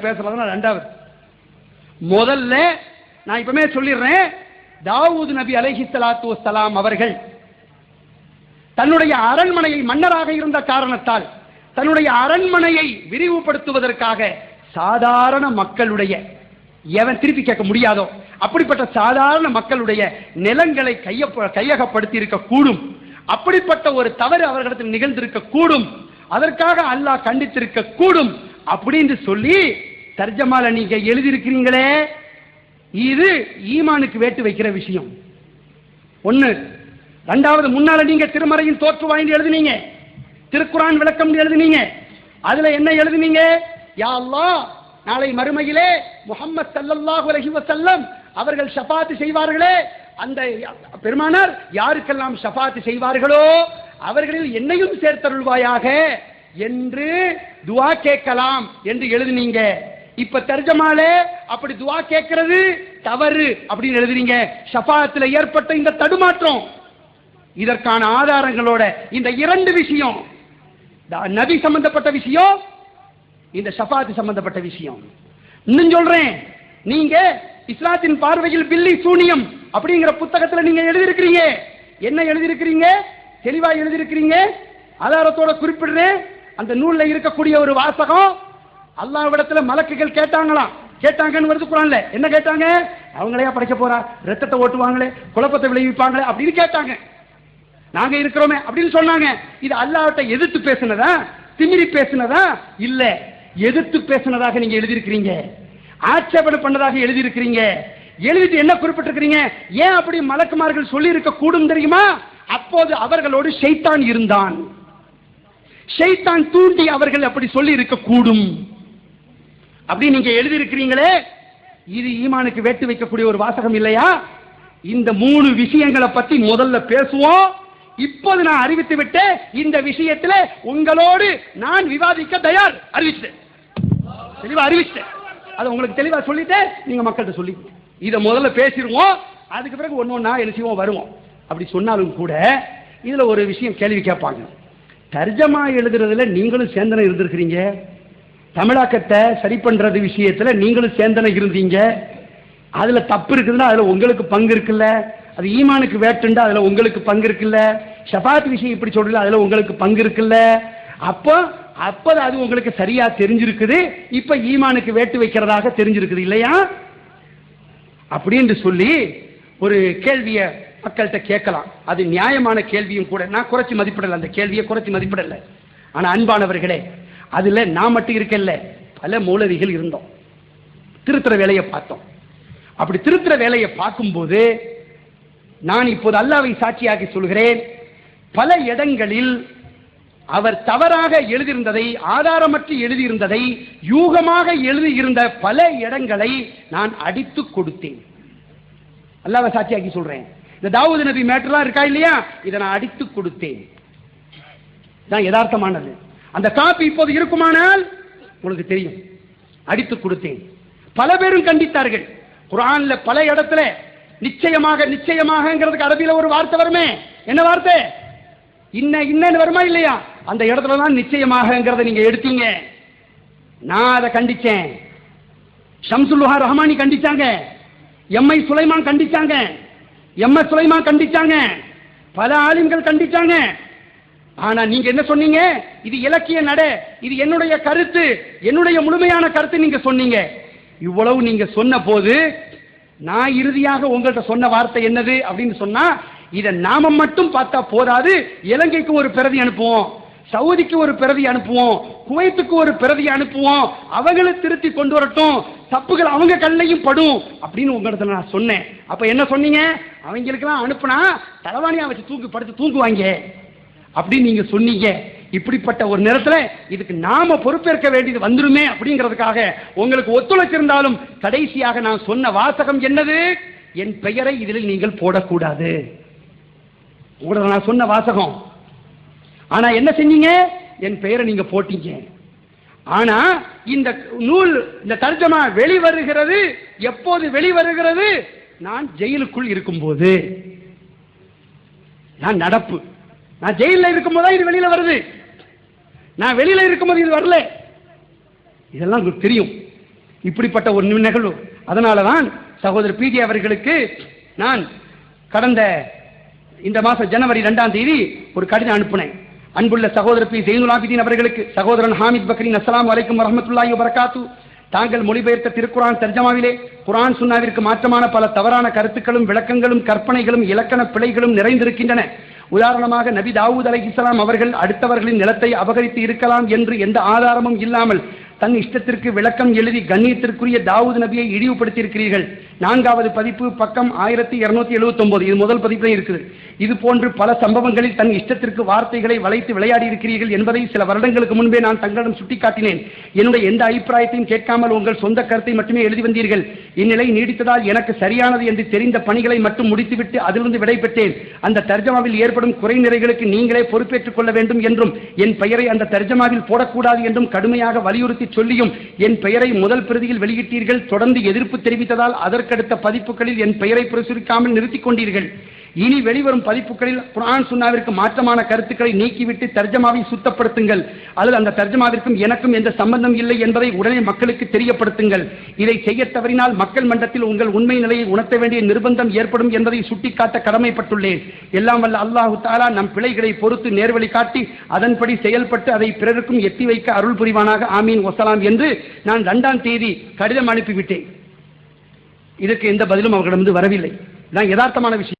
பேசுறதுனா ரெண்டாவது. முதல்ல நான் இப்பமே சொல்லிடுறேன், தாவூத் நபி அலைஹிஸ்ஸலாத்து வஸ்ஸலாம் அவர்கள் தன்னுடைய அரண்மனையை மன்னராக இருந்த காரணத்தால் தன்னுடைய அரண்மனையை விரிவுபடுத்துவதற்காக சாதாரண மக்களுடைய எவன் திருப்பி கேட்க முடியாதோ அப்படிப்பட்ட சாதாரண மக்களுடைய நிலங்களை கையகப்படுத்தி இருக்க கூடும். அப்படிப்பட்ட ஒரு தவறு அவர்களிடத்தில் நிகழ்ந்திருக்க கூடும். அதற்காக அல்லாஹ் கண்டித்திருக்க கூடும் அப்படின்னு சொல்லி தர்ஜமால நீங்க எழுதியிருக்கிறீங்களே, இது ஈமானுக்கு வேட்டு வைக்கிற விஷயம் ஒண்ணு. ரெண்டாவது, முன்னால நீங்க திருமறையின் தோற்று வாங்கி எழுதினீங்க, திருக்குரான் விளக்கம் எழுதினீங்க. அதுல என்ன எழுதினீங்க? யா அல்லாஹ், நாளை மறுமையிலே முஹம்மது ஸல்லல்லாஹு அலைஹி வஸல்லம் அவர்கள் ஷஃபாத் செய்வார்களே, அந்த பெருமானார் யாருக்கெல்லாம் ஷஃபாத் செய்வார்களோ அவர்களில் என்னையும் சேர்த்தருள்வாயாக என்று துஆ கேட்கலாம் என்று எழுதினீங்க. இப்ப தர்ஜமாலே அப்படி துஆ கேட்கிறது தவறு அப்படின்னு எழுதுறீங்க. ஷஃபாத்துல ஏற்பட்ட இந்த தடுமாற்றம், இதற்கான ஆதாரங்களோட இந்த இரண்டு விஷயம், நபி சம்பந்தப்பட்ட விஷயம், இந்த ஷஃபாத் சம்பந்தப்பட்ட விஷயம். இன்னும் சொல்றேன், நீங்க இஸ்லாத்தின் பார்வையில் பில்லி சூனியம் அப்படிங்கிற புத்தகத்துல நீங்க எழுதியிருக்கிறீங்க. என்ன எழுதியிருக்கிறீங்க? தெளிவா எழுதியிருக்கிறீங்க. ஆதாரத்தோட குறிப்பிடுறேன். அந்த நூல்ல இருக்கக்கூடிய ஒரு வாசகம், அல்லாஹ்விடத்துல மலக்குகள் கேட்டாங்கன்னு வருது குர்ஆன்ல. என்ன கேட்டாங்க? அவங்களையா படைக்க போறா, ரத்தத்தை ஓட்டுவாங்களே, குழப்பத்தை விளைவிப்பாங்களே அப்படின்னு கேட்டாங்க. நாங்க இருக்கிறோமே அப்படின்னு சொன்னாங்க. இது அல்லாஹ்விட்ட எதிர்த்து பேசினதா, திமிரி பேசினதா? இல்ல, எதிர்த்து பேசினதாக நீங்க எழுதியிருக்கிறீங்க, ஆட்சேபனை பண்ணதாக எழுதியிருக்கிறீங்க. எழுதிட்டு என்ன குறிப்பிட்டிருக்கிறீங்க? ஏன் அப்படி மலக்குமார்கள் சொல்லி இருக்க கூடும் தெரியுமா? அப்போது அவர்களோடு ஷைத்தான் இருந்தான், ஷைத்தான் தூண்டி அவர்கள் அப்படி சொல்லி இருக்க கூடும் அப்படி நீங்க எழுதியிருக்கிறீங்களே, இது ஈமானுக்கு வேட்டு வைக்கக்கூடிய ஒரு வாசகம் இல்லையா? இந்த மூணு விஷயங்களை பத்தி முதல்ல பேசுவோம். இப்போது நான் அறிவித்து விட்டு இந்த விஷயத்துல உங்களோடு நான் விவாதிக்க தயார். அறிவிச்சேன், தெளிவா அறிவிச்சேன். அது உங்களுக்கு தெளிவா சொல்லிட்டு நீங்க மக்கள்கிட்ட சொல்லி இதை முதல்ல பேசிடுவோம். அதுக்கு பிறகு ஒன்னொன்னா என்ன செய்வோம், வருவோம். அப்படி சொன்னாலும் கூட இதுல ஒரு விஷயம் கேள்வி கேட்பாங்க. தர்ஜமா எழுதுறதுல நீங்களும் சேர்ந்தனை இருந்திருக்கிறீங்க, தமிழாக்கத்தை சரி பண்றது விஷயத்துல நீங்களும் சேர்ந்தனை இருந்தீங்க. அதுல தப்பு இருக்குதுன்னா அதுல உங்களுக்கு பங்கு இருக்குல்ல, அது ஈமானுக்கு வேட்டுண்டா அதுல உங்களுக்கு பங்கு இருக்குல்ல, ஷஃபாத் விஷயம் இப்படி சொல்றீங்க அதுல உங்களுக்கு பங்கு இருக்குல்ல. அப்போ அது உங்களுக்கு சரியா தெரிஞ்சிருக்குது. இப்ப ஈமானுக்கு வேட்டு வைக்கிறதாக தெரிஞ்சிருக்குது இல்லையா? அப்படின்னு சொல்லி ஒரு கேள்வியை மக்கள்கிட்ட கேட்கலாம். அது நியாயமான கேள்வியும் கூட. நான் குறைச்சி மதிப்பிடல, அந்த கேள்வியை குறைச்சி மதிப்பிடல. ஆனா அன்பானவர்களே, அதுல நான் மட்டும் இருக்கல, பல மௌலவிகள் இருந்தோம், திருத்துற வேலையை பார்த்தோம். அப்படி திருத்துற வேலையை பார்க்கும்போது நான் இப்போது அல்லாஹ்வை சாட்சியாகி சொல்கிறேன், பல இடங்களில் அவர் தவறாக எழுதியிருந்ததை, ஆதாரமற்று எழுதியிருந்ததை, யூகமாக எழுதியிருந்த பல இடங்களை நான் அடித்து கொடுத்தேன். அல்லாஹ்வை சாட்சியாக்கி சொல்றேன். இந்த தாவூத் நபி மேட்டர்லாம் இருக்கா இல்லையா, இதை நான் அடித்து கொடுத்தேன். தான் யதார்த்தமானது. அந்த காப்பி இப்போது இருக்குமானால் உங்களுக்கு தெரியும், அடித்து கொடுத்தேன். பல பேரும் கண்டித்தார்கள். குர்ஆன்ல பல இடத்துல நிச்சயமாகங்கிறதுக்கு அரபியில ஒரு வார்த்தை வருமே, என்ன வார்த்தை? இன்னன்னு வருமா இல்லையா? அந்த இடத்துல தான் நிச்சயமாகங்கிறத நீங்க எடுத்தீங்க. நான் அதை கண்டிச்சேன், ஷம்சுல் வஹா ரஹ்மானி கண்டிச்சாங்க, எம்ஐ சுலைமான் கண்டிச்சாங்க, எம்எஸ் சுலைமான் கண்டிச்சாங்க, பல ஆலிம்கள் கண்டிச்சாங்க. ஆனா நீங்க என்ன சொன்னீங்க? இது இலக்கிய நட, இது என்னுடைய கருத்து, என்னுடைய முழுமையான கருத்து நீங்க சொன்னீங்க. இவ்வளவு நீங்க சொன்ன போது நான் இறுதியாக உங்கள்கிட்ட சொன்ன வார்த்தை என்னது அப்படின்னு சொன்னா, இதை நாம மட்டும் பார்த்தா போதாது, இலங்கைக்கு ஒரு பிரதி அனுப்புவோம், சவுதிக்கு ஒரு பிரதி அனுப்புவோம், குவைத்துக்கு ஒரு பிரதி அனுப்புவோம், அவங்களை திருத்தி கொண்டு வரட்டும், தப்புகள் அவங்க கண்ணையும் படும் அப்படின்னு உங்களிடத்துல நான் சொன்னேன். அப்ப என்ன சொன்னீங்க? அவங்களுக்கெல்லாம் அனுப்புனா தலைவாணியா வச்சு படுத்து தூங்குவாங்க அப்படின்னு நீங்க சொன்னீங்க. இப்படிப்பட்ட ஒரு நேரத்துல இதுக்கு நாம பொறுப்பேற்க வேண்டியது வந்துருமே அப்படிங்கிறதுக்காக உங்களுக்கு ஒத்துழைச்சிருந்தாலும் கடைசியாக நான் சொன்ன வாசகம் என்னது? என் பெயரை இதில் நீங்கள் போடக்கூடாது, உங்களுக்கு நான் சொன்ன வாசகம். ஆனா என்ன செஞ்சீங்க? என் பெயரை நீங்க போட்டீங்க. ஆனா இந்த நூல், இந்த தர்ஜமா வெளிவருகிறது எப்போது வெளிவருகிறது? நான் ஜெயிலுக்குள் இருக்கும்போது. நான் நடப்பு, நான் ஜெயில இருக்கும்போது இது வெளியில வருது, நான் வெளியில இருக்கும்போது இது வரல. இதெல்லாம் உங்களுக்கு தெரியும். இப்படிப்பட்ட ஒரு நிகழ்வு. அதனால தான் சகோதரர் பிஜே அவர்களுக்கு நான் கடந்த இந்த மாதம் ஜனவரி 2ஆம் தேதி ஒரு கடிதம் அனுப்பினேன். அன்புள்ள சகோதரர் பி ஜெயினுல் ஆபிதீன் அவர்களுக்கு, சகோதரன் ஹாமித் பக்ரீன், அஸ்ஸலாமு அலைக்கும் வரஹ்மத்துல்லாஹி வபரகாத்து. தாங்கள் மொழிபெயர்த்த திருக்குரான் தர்ஜமாவிலே குரான் சுன்னாவிற்கு மாற்றமான பல தவறான கருத்துக்களும் விளக்கங்களும் கற்பனைகளும் இலக்கண பிழைகளும் நிறைந்திருக்கின்றன. உதாரணமாக நபி தாவூத் அலைஹிஸ்ஸலாம் அவர்கள் அடுத்தவர்களின் நிலத்தை அபகரித்து இருக்கலாம் என்று எந்த ஆதாரமும் இல்லாமல் தன் இஷ்டத்திற்கு விளக்கம் எழுதி கண்ணியத்திற்குரிய தாவூத் நபியை இழிவுபடுத்தியிருக்கிறீர்கள். 4வது பதிப்பு பக்கம் 1279. இது முதல் பதிப்பிலே இருக்குது. இது போன்று பல சம்பவங்களில் தன் இஷ்டத்திற்கு வார்த்தைகளை வளைத்து விளையாடி இருக்கிறீர்கள் என்பதை சில வருடங்களுக்கு முன்பே நான் தங்களிடம் சுட்டிக்காட்டினேன். என்னுடைய எந்த அபிப்பிராயத்தையும் கேட்காமல் உங்கள் சொந்த கருத்தை மட்டுமே எழுதி வந்தீர்கள். இந்நிலை நீடித்ததால் எனக்கு சரியானது என்று தெரிந்த பணிகளை மட்டும் முடித்துவிட்டு அதிலிருந்து விடை பெற்றேன். அந்த தர்ஜமாவில் ஏற்படும் குறைநிறைகளுக்கு நீங்களே பொறுப்பேற்றுக் கொள்ள வேண்டும் என்றும் என் பெயரை அந்த தர்ஜமாவில் போடக்கூடாது என்றும் கடுமையாக வலியுறுத்தி சொல்லியும் என் பெயரை முதல் பிரதியில் வெளியிட்டீர்கள். தொடர்ந்து எதிர்ப்பு தெரிவித்ததால் அதற்கடுத்த பதிப்புகளில் என் பெயரை பிரசுரிக்காமல் நிறுத்திக் கொண்டீர்கள். இனி வெளிவரும் பதிப்புகளில் குர்ஆன் சுன்னாவிற்கு மாற்றமான கருத்துக்களை நீக்கிவிட்டு தர்ஜமாவை சுத்தப்படுத்துங்கள், அல்லது அந்த தர்ஜமாவிற்கும் எனக்கும் எந்த சம்பந்தம் இல்லை என்பதை உடனே மக்களுக்கு தெரியப்படுத்துங்கள். இதை செய்ய தவறினால் மக்கள் மன்றத்தில் உங்கள் உண்மை நிலையை உணர்த்த வேண்டிய நிர்பந்தம் ஏற்படும் என்பதை சுட்டிக்காட்ட கடமைப்பட்டுள்ளேன். எல்லாம் வல்ல அல்லாஹு தஆலா நம் பிழைகளை பொறுத்து நேர்வழி காட்டி அதன்படி செயல்பட்டு அதை பிறருக்கும் எத்தி வைக்க அருள் புரிவானாக. ஆமீன் வசலாம் என்று நான் 2ஆம் தேதி கடிதம் அனுப்பிவிட்டேன். இதற்கு எந்த பதிலும் அவர்களிடமிருந்து வரவில்லை. இதுதான் யதார்த்தமான விஷயம்.